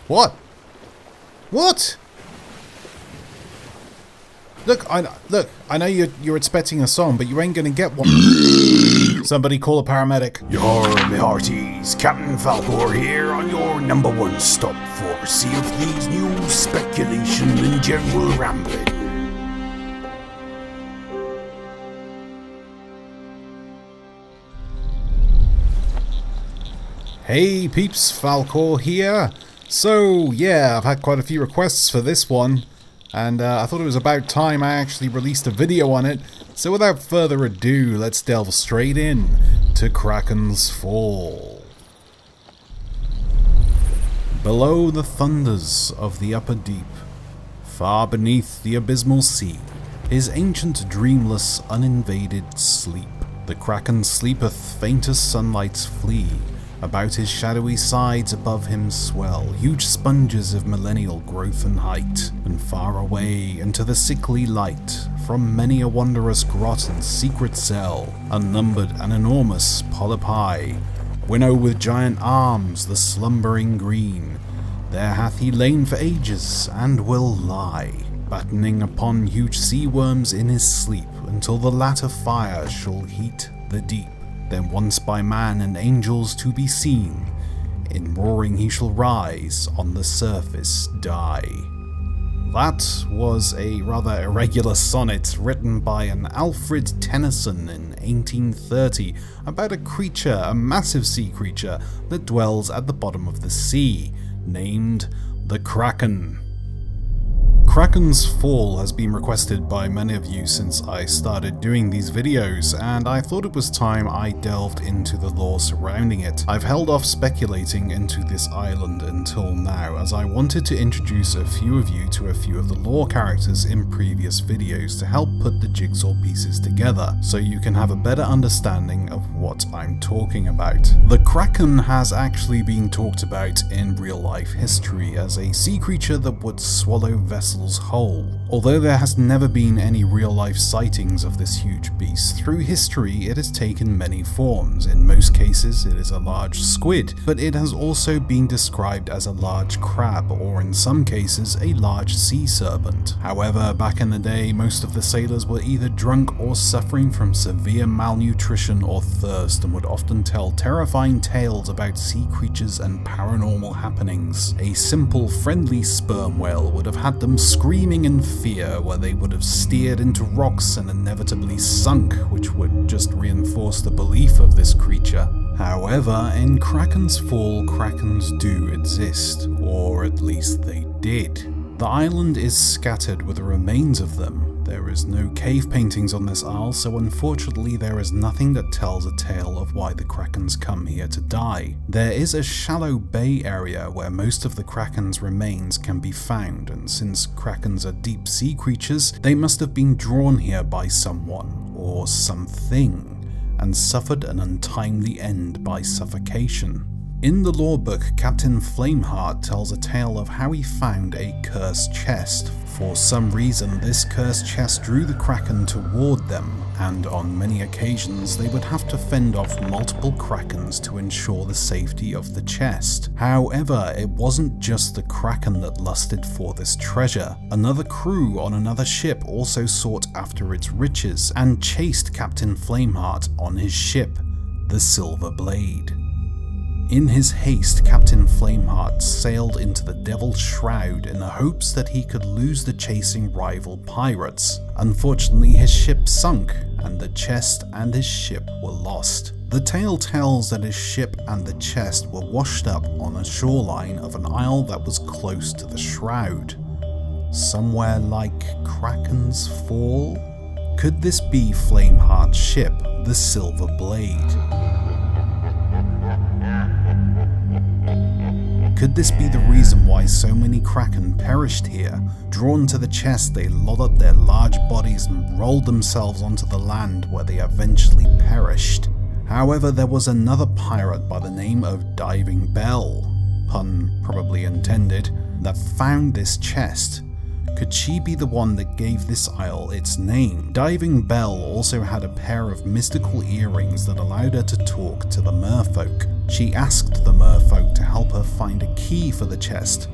What? What? Look, I know you're expecting a song, but you ain't gonna get one. Somebody call a paramedic. Your me hearties, Captain Falcore here on your #1 stop for Sea of Thieves news, speculation and general rambling. Hey peeps, Falcore here. So yeah, I've had quite a few requests for this one, and I thought it was about time I actually released a video on it. So without further ado, let's delve straight in to Krakens Fall. Below the thunders of the upper deep, far beneath the abysmal sea, is ancient dreamless uninvaded sleep. The Kraken sleepeth faint as sunlight's flee. About his shadowy sides above him swell huge sponges of millennial growth and height, and far away into the sickly light, from many a wondrous grot and secret cell, unnumbered and enormous polypi, winnow with giant arms the slumbering green, there hath he lain for ages and will lie, battening upon huge sea worms in his sleep, until the latter fire shall heat the deep. Then once by man and angels to be seen, in roaring he shall rise, on the surface die. That was a rather irregular sonnet written by an Alfred Tennyson in 1830 about a creature, a massive sea creature, that dwells at the bottom of the sea, named the Kraken. Krakens Fall has been requested by many of you since I started doing these videos, and I thought it was time I delved into the lore surrounding it. I've held off speculating into this island until now, as I wanted to introduce a few of you to a few of the lore characters in previous videos to help put the jigsaw pieces together, so you can have a better understanding of what I'm talking about. The Kraken has actually been talked about in real life history as a sea creature that would swallow vessels whole. Although there has never been any real-life sightings of this huge beast, through history it has taken many forms. In most cases it is a large squid, but it has also been described as a large crab, or in some cases a large sea serpent. However, back in the day, most of the sailors were either drunk or suffering from severe malnutrition or thirst, and would often tell terrifying tales about sea creatures and paranormal happenings. A simple, friendly sperm whale would have had them screaming in fear, where they would have steered into rocks and inevitably sunk, which would just reinforce the belief of this creature. However, in Krakens Fall, krakens do exist, or at least they did. The island is scattered with the remains of them. There is no cave paintings on this isle, so unfortunately there is nothing that tells a tale of why the krakens come here to die. There is a shallow bay area where most of the kraken's remains can be found, and since krakens are deep sea creatures, they must have been drawn here by someone, or something, and suffered an untimely end by suffocation. In the lore book, Captain Flameheart tells a tale of how he found a cursed chest. For some reason, this cursed chest drew the Kraken toward them, and on many occasions they would have to fend off multiple Krakens to ensure the safety of the chest. However, it wasn't just the Kraken that lusted for this treasure. Another crew on another ship also sought after its riches, and chased Captain Flameheart on his ship, the Silver Blade. In his haste, Captain Flameheart sailed into the Devil's Shroud in the hopes that he could lose the chasing rival pirates. Unfortunately, his ship sunk, and the chest and his ship were lost. The tale tells that his ship and the chest were washed up on a shoreline of an isle that was close to the Shroud. Somewhere like Krakens Fall? Could this be Flameheart's ship, the Silver Blade? Could this be the reason why so many Kraken perished here? Drawn to the chest, they lolled their large bodies and rolled themselves onto the land, where they eventually perished. However, there was another pirate by the name of Diving Bell, pun probably intended, that found this chest. Could she be the one that gave this isle its name? Diving Bell also had a pair of mystical earrings that allowed her to talk to the merfolk. She asked the merfolk to help her find a key for the chest.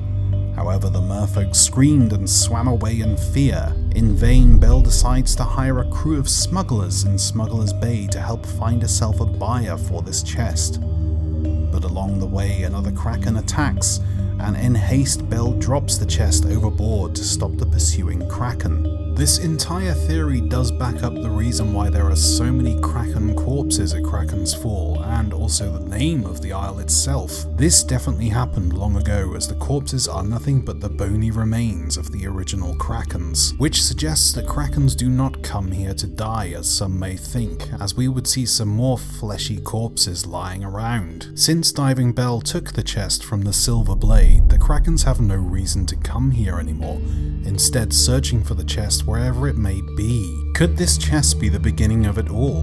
However, the merfolk screamed and swam away in fear. In vain, Bell decides to hire a crew of smugglers in Smuggler's Bay to help find herself a buyer for this chest. But along the way, another Kraken attacks, and in haste, Bell drops the chest overboard to stop the pursuing Kraken. This entire theory does back up the reason why there are so many Kraken corpses at Krakens Fall, and also the name of the isle itself. This definitely happened long ago, as the corpses are nothing but the bony remains of the original Krakens, which suggests that Krakens do not come here to die as some may think, as we would see some more fleshy corpses lying around. Since Diving Bell took the chest from the Silver Blade, the Krakens have no reason to come here anymore, instead searching for the chest wherever it may be. Could this chest be the beginning of it all?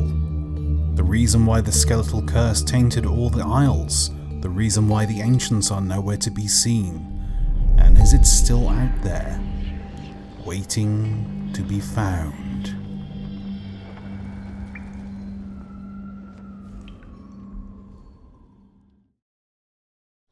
The reason why the skeletal curse tainted all the isles? The reason why the ancients are nowhere to be seen? And is it still out there, waiting to be found?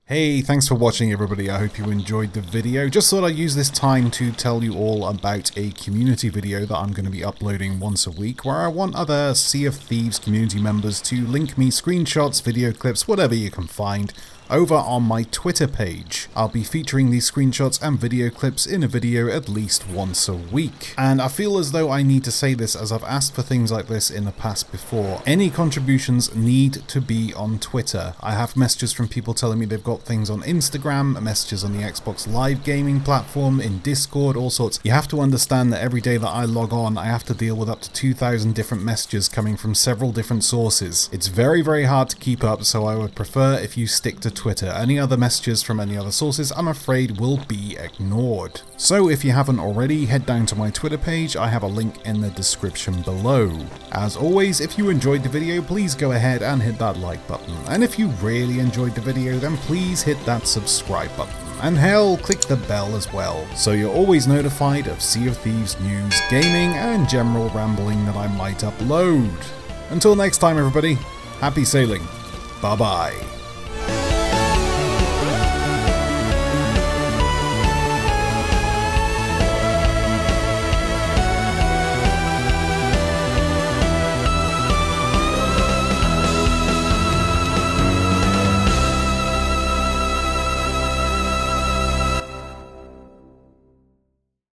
Hey, thanks for watching everybody, I hope you enjoyed the video. Just thought I'd use this time to tell you all about a community video that I'm going to be uploading once a week, where I want other Sea of Thieves community members to link me screenshots, video clips, whatever you can find, over on my Twitter page. I'll be featuring these screenshots and video clips in a video at least once a week. And I feel as though I need to say this, as I've asked for things like this in the past before. Any contributions need to be on Twitter. I have messages from people telling me they've got things on Instagram, messages on the Xbox Live gaming platform, in Discord, all sorts. You have to understand that every day that I log on, I have to deal with up to 2,000 different messages coming from several different sources. It's very, very hard to keep up, so I would prefer if you stick to Twitter. Any other messages from any other sources, I'm afraid, will be ignored. So if you haven't already, head down to my Twitter page. I have a link in the description below. As always, if you enjoyed the video, please go ahead and hit that like button. And if you really enjoyed the video, then please hit that subscribe button. And hell, click the bell as well, so you're always notified of Sea of Thieves news, gaming, and general rambling that I might upload. Until next time everybody, happy sailing. Bye bye.